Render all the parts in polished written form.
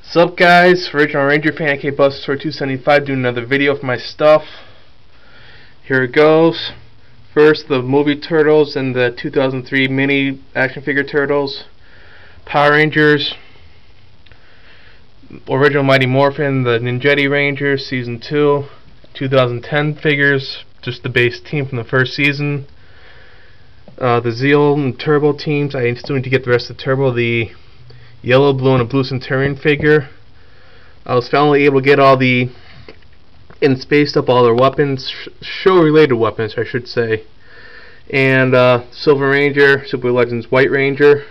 What's up, guys? Original Ranger fan, aka Buster275, doing another video of my stuff. Here it goes. First, the movie Turtles and the 2003 mini action figure Turtles. Power Rangers. Original Mighty Morphin, the Ninjetti Rangers, Season 2. 2010 figures, just the base team from the first season. The Zeo and Turbo teams. I still need to get the rest of Turbo. The Yellow, Blue, and a Blue Centurion figure. I was finally able to get all the spaced up all their weapons, show related weapons I should say. And Silver Ranger, Super Legends White Ranger.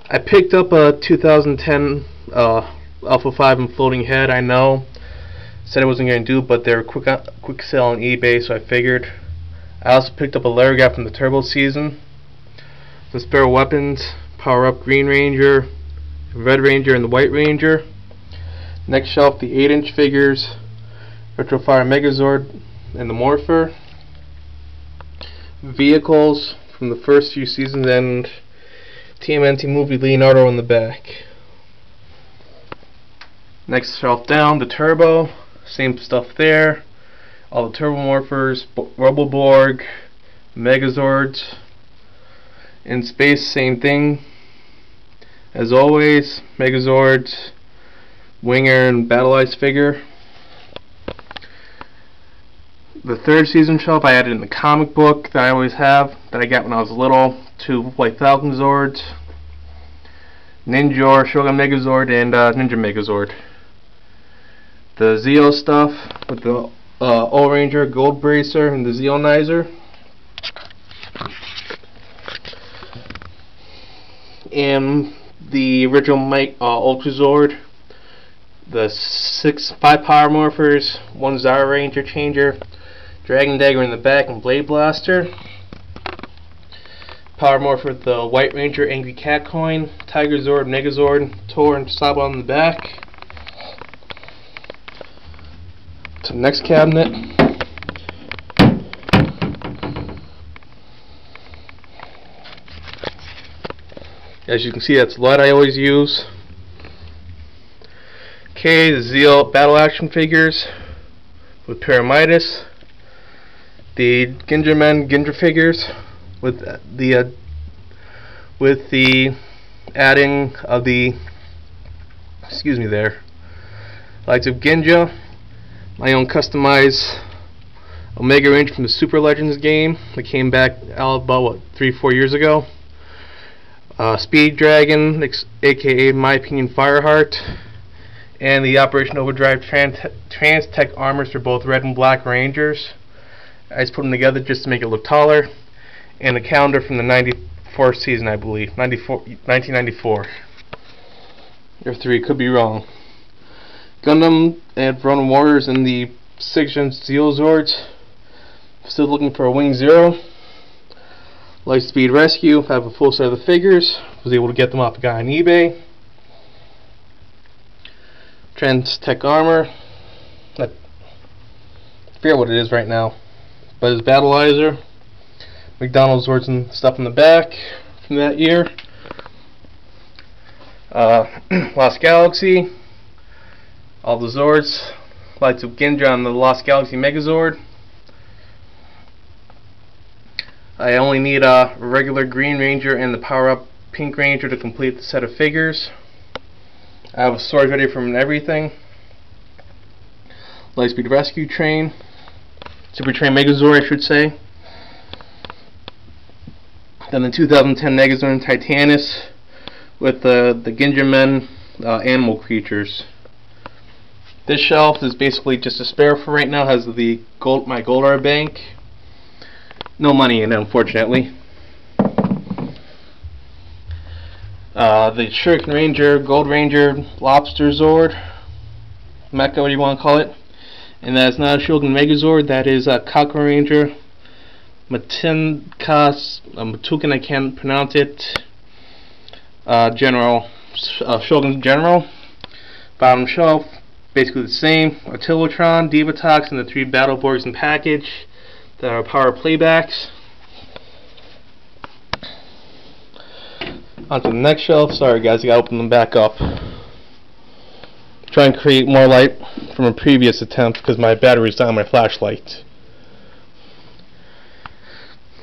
I picked up a 2010 Alpha 5 and Floating Head. I know, said I wasn't going to do, but they were quick sale on eBay, so I figured. I also picked up a Larragaff from the Turbo season. The spare weapons. Power Up Green Ranger, Red Ranger, and the White Ranger. Next shelf, the 8-inch figures, Retrofire Megazord and the Morpher. Vehicles from the first few seasons and TMNT movie Leonardo in the back. Next shelf down, the Turbo, same stuff there. All the Turbo Morphers, Roboborg, Megazords. In space, same thing. As always, Megazords, Winger, and Battle Ice figure. The third season shelf I added in the comic book that I always have, that I got when I was little, 2 White Falcon Zords, Ninja, Shogun Megazord, and Ninja Megazord. The Zeo stuff with the O-Ranger, Gold Bracer, and the Zeonizer. And the original Ultra Zord, the 5 Power Morphers, 1 Zara Ranger Changer, Dragon Dagger in the back, and Blade Blaster. Power Morpher, the White Ranger Angry Cat Coin, Tiger Zord, Megazord, Tor, and Sabo in the back. To the next cabinet. As you can see, that's the light I always use. Okay, the Zeo Battle Action figures with Pyramidas. The Gingermen Ginger figures with the adding of the lights of Ginja. My own customized Omega Ranger from the Super Legends game that came back out about 3-4 years ago. Speed Dragon, aka my opinion Fireheart, and the Operation Overdrive Trans-Tech armors for both Red and Black Rangers. I just put them together just to make it look taller, and a calendar from the 94 season, I believe, 1994 or 3, could be wrong. Gundam and Ronin Warriors and the 6th-gen Zeozords. Still looking for a Wing Zero. Lightspeed Rescue, I have a full set of the figures. Was able to get them off a guy on eBay. Trans-Tech Armor. I forget what it is right now, but it's Battleizer. McDonald's Zords and stuff in the back from that year. Lost Galaxy. All the Zords. Lights of Ginja on the Lost Galaxy Megazord. I only need a regular Green Ranger and the Power Up Pink Ranger to complete the set of figures. I have a storage ready from everything. Lightspeed Rescue Train. Super Train Megazord, I should say. Then the 2010 Megazord Titanus with the Gingermen animal creatures. This shelf is basically just a spare for right now. It has my Goldar bank. No money in it, unfortunately. The Shuriken Ranger, Gold Ranger, Lobster Zord, Mecha, what do you want to call it? And that's not a Shogun Megazord, that is a Kakura Ranger, Matinkas, Matukin, I can't pronounce it, Shogun General. Bottom shelf, basically the same. Artillotron, Divatox, and the 3 Battleborgs in package. That are power playbacks. Onto the next shelf. Sorry guys, I gotta open them back up. try and create more light from a previous attempt because my battery's down on my flashlight.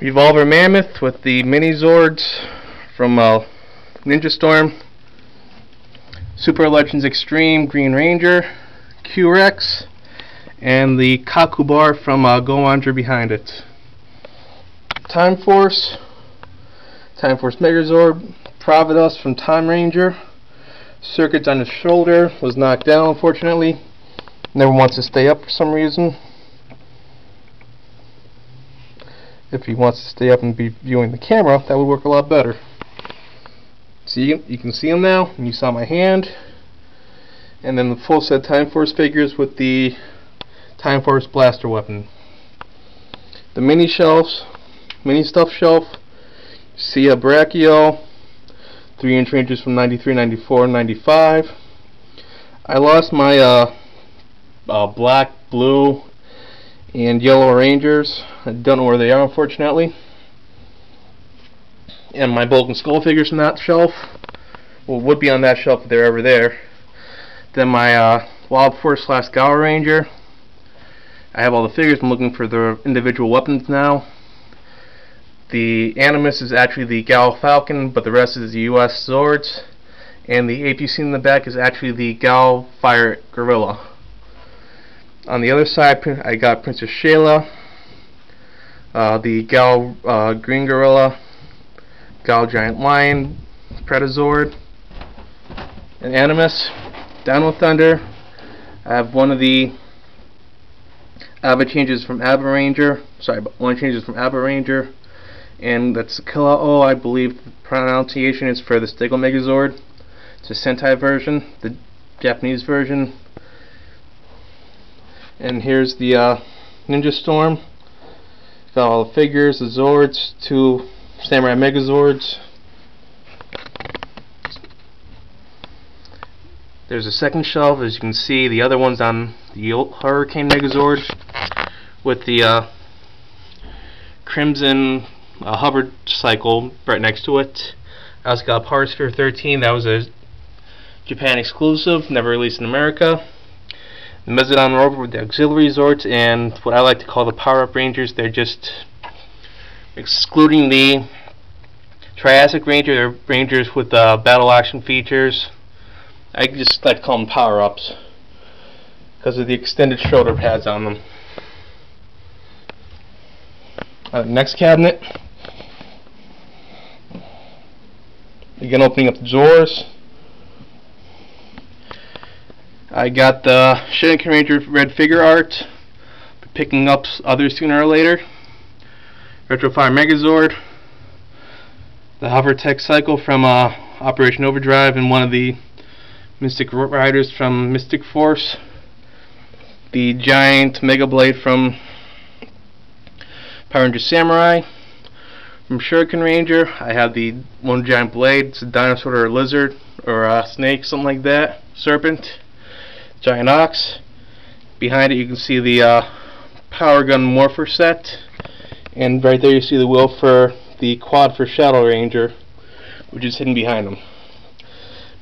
Revolver Mammoth with the mini Zords from Ninja Storm. Super Legends Extreme Green Ranger, Q-Rex, and the Kakubar from Go Ranger behind it. Time Force Megazord, Providus from Time Ranger. Circuits on his shoulder, was knocked down unfortunately. Never wants to stay up for some reason. If he wants to stay up and be viewing the camera, that would work a lot better. See, you can see him now, and you saw my hand. And then the full set Time Force figures with the Time Force blaster weapon. The mini stuff shelf. See a Brachio, 3-inch Rangers from 93, 94, 95. I lost my black, blue, and yellow Rangers. I don't know where they are, unfortunately. And my Bulk and Skull figures from that shelf, well, would be on that shelf if they're ever there. Then my Wild Force / Gower Ranger. I have all the figures. I'm looking for the individual weapons now. The Animus is actually the Gal Falcon, but the rest is the US Zords. And the ape you see in the back is actually the Gal Fire Gorilla. On the other side, I got Princess Shayla, the Gal Green Gorilla, Gal Giant Lion, Pretazord, and Animus. Down with Thunder. I have one of the Ava changes from Ava Ranger. Sorry, but one changes from Ava Ranger, and that's Kilao. I believe the pronunciation is for the Stegel Megazord. It's a Sentai version, the Japanese version. And here's the Ninja Storm. Got all the figures, the Zords, 2 Samurai Megazords. There's a second shelf, as you can see. The other one's on the Hurricane Megazord with the Crimson Hubbard cycle right next to it. I also got Power Sphere 13. That was a Japan exclusive, never released in America. The Mezzodon Rover with the Auxiliary Zords and what I like to call the Power-Up Rangers. They're just excluding the Triassic Ranger. They're Rangers with battle action features. I just like to call them power-ups because of the extended shoulder pads on them. Next cabinet. Again, opening up the drawers. I got the Shinken Ranger red figure art. Picking up others sooner or later. Retro Fire Megazord. The Hovertech Cycle from Operation Overdrive, and one of the Mystic Riders from Mystic Force. The giant Mega Blade from Power Ranger Samurai. From Shuriken Ranger, I have the one giant blade. It's a dinosaur or a lizard or a snake, something like that. Serpent. Giant Ox. Behind it you can see the Power Gun Morpher set. And right there you see the wheel for the quad for Shadow Ranger, which is hidden behind them.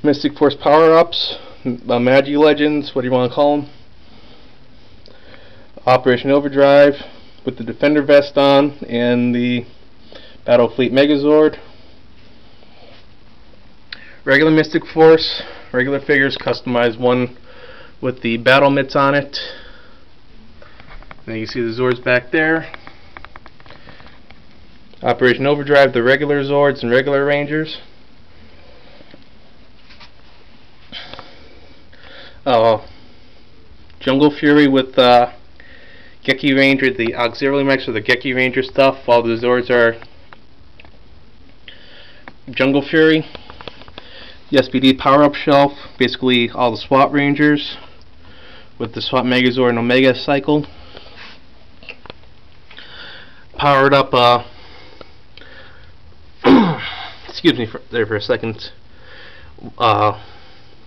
Mystic Force power-ups, Magi Legends, what do you want to call them? Operation Overdrive with the Defender vest on and the Battle Fleet Megazord. Regular Mystic Force, regular figures, customized one with the battle mitts on it. Then you see the Zords back there. Operation Overdrive, the regular Zords and regular Rangers. Jungle Fury with Geki Ranger, the auxiliary mechs or the Geki Ranger stuff, while the Zords are Jungle Fury. The SPD power-up shelf, basically all the SWAT Rangers with the SWAT Megazord and Omega cycle. Powered up, excuse me there for a second,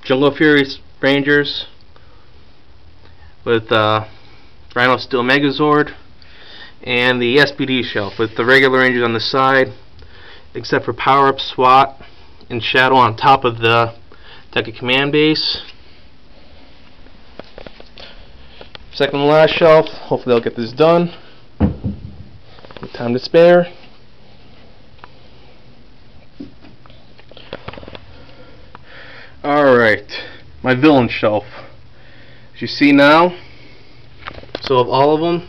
Jungle Fury Rangers with Rhino Steel Megazord, and the SPD shelf with the regular Rangers on the side, except for Power-Up, SWAT, and Shadow on top of the Deca Command base. Second to last shelf, hopefully I'll get this done. With time to spare. Alright, my villain shelf. As you see now, so of all of them,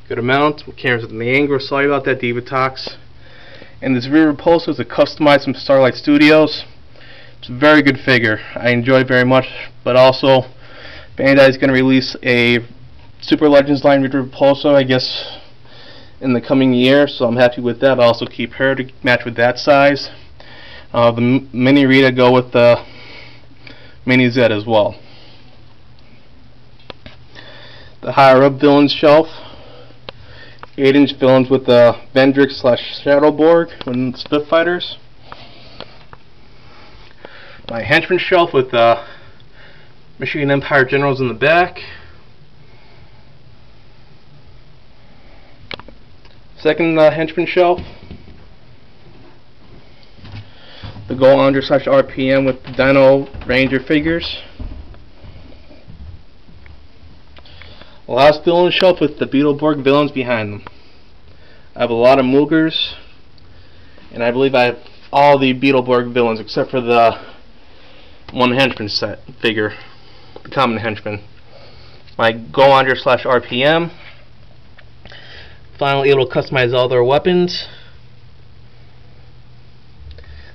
good amount. Cameras at the angle. Sorry about that, Divatox. And this rear repulsor is a customized from Starlight Studios. It's a very good figure. I enjoy it very much, but also Bandai is going to release a Super Legends line rear repulsor, I guess, in the coming year, so I'm happy with that. I'll also keep her to match with that size. The Mini Rita go with the Mini Z as well. The higher up villains shelf, 8-inch villains with the Vendrick / Shadowborg and Spitfighters. My henchman shelf with the Machine Empire Generals in the back. Second henchman shelf, the Go Under / RPM with the Dino Ranger figures. Last villain shelf with the Beetleborg villains behind them. I have a lot of Moogers, and I believe I have all the Beetleborg villains except for the one henchman set figure, the common henchman. My Go Under / RPM. Finally able to customize all their weapons.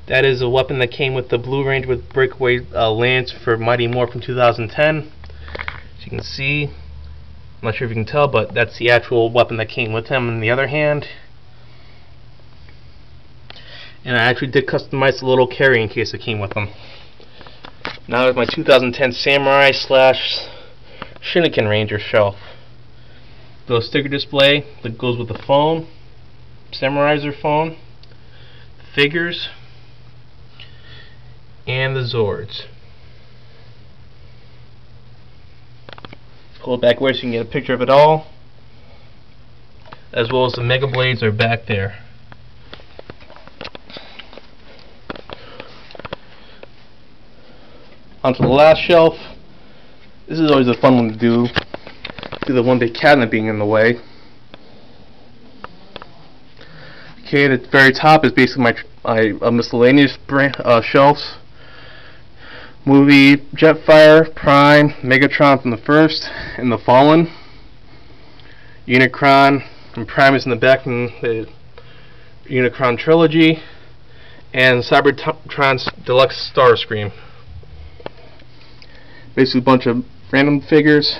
That is a weapon that came with the Blue Ranger with breakaway lance for Mighty Morphin 2010. As you can see, I'm not sure if you can tell, but that's the actual weapon that came with him in the other hand. And I actually did customize the little carrying case that came with him. Now there's my 2010 Samurai / Shuriken Ranger shelf. The sticker display that goes with the phone, Samuraiser phone, figures, and the Zords. Pull it back away so you can get a picture of it all, as well as the Mega Blades are back there. Onto the last shelf. This is always a fun one to do. Do the one big cabinet being in the way. Okay, at the very top is basically my miscellaneous shelves. Movie Jetfire, Prime, Megatron from the first, and the Fallen. Unicron and Prime is in the back in the Unicron trilogy, and Cybertron's Deluxe Starscream. Basically a bunch of random figures.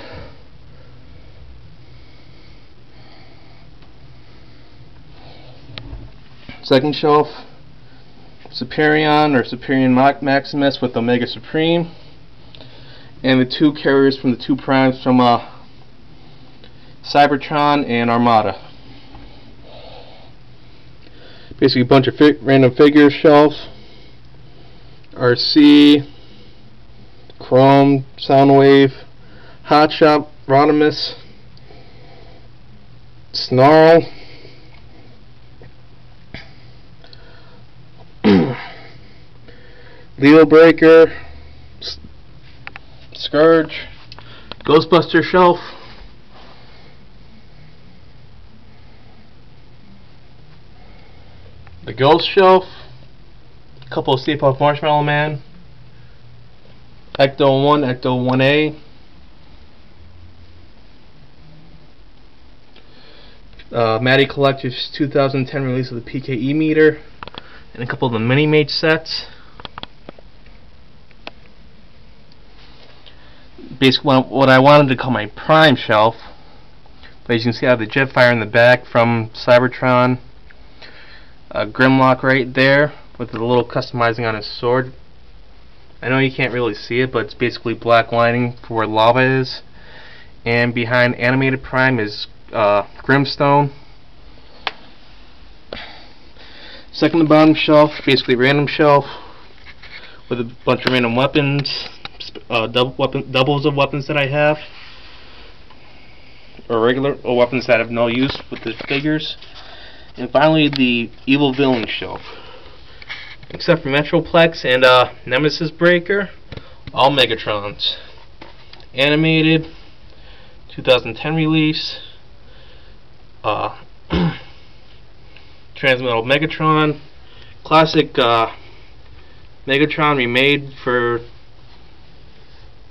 Second shelf, Superion or Superion Maximus with Omega Supreme, and the two carriers from the two primes from Cybertron and Armada. Basically a bunch of random figures shelves. RC, Chrome, Soundwave, Hotshot, Rodimus, Snarl, Leo Breaker, Scourge, Ghostbuster shelf, the Ghost shelf, a couple of Stay Puft Marshmallow Man, Ecto 1, Ecto 1A, Matty Collector's 2010 release of the PKE meter, and a couple of the Mini-Mage sets. Basically what I wanted to call my Prime shelf, but as you can see I have the Jetfire in the back from Cybertron, Grimlock right there with the little customizing on his sword. I know you can't really see it, but it's basically black lining for where lava is, and behind Animated Prime is Grimstone. Second to bottom shelf, basically random shelf with a bunch of random weapons, doubles of weapons that I have, or weapons that have no use with the figures, and finally the Evil Villain shelf. Except for Metroplex and Nemesis Breaker, all Megatrons. Animated, 2010 release. Transmetal Megatron. Classic Megatron remade for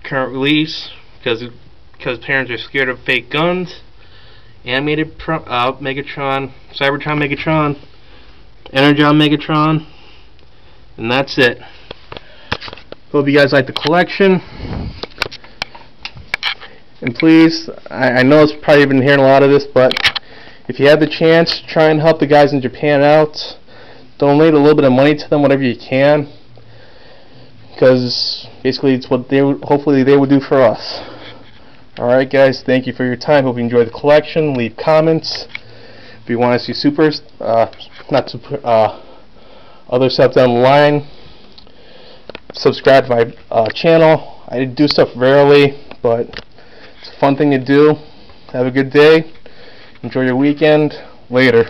current release because parents are scared of fake guns. Animated Megatron, Cybertron Megatron, Energon Megatron, and that's it. Hope you guys like the collection. And please, I know it's probably been hearing a lot of this, but if you have the chance, try and help the guys in Japan out. Donate a little bit of money to them, whatever you can, because basically it's what hopefully they would do for us. Alright guys, thank you for your time. Hope you enjoyed the collection. Leave comments. If you want to see other stuff down the line, subscribe to my channel. I do stuff rarely, but it's a fun thing to do. Have a good day. Enjoy your weekend. Later.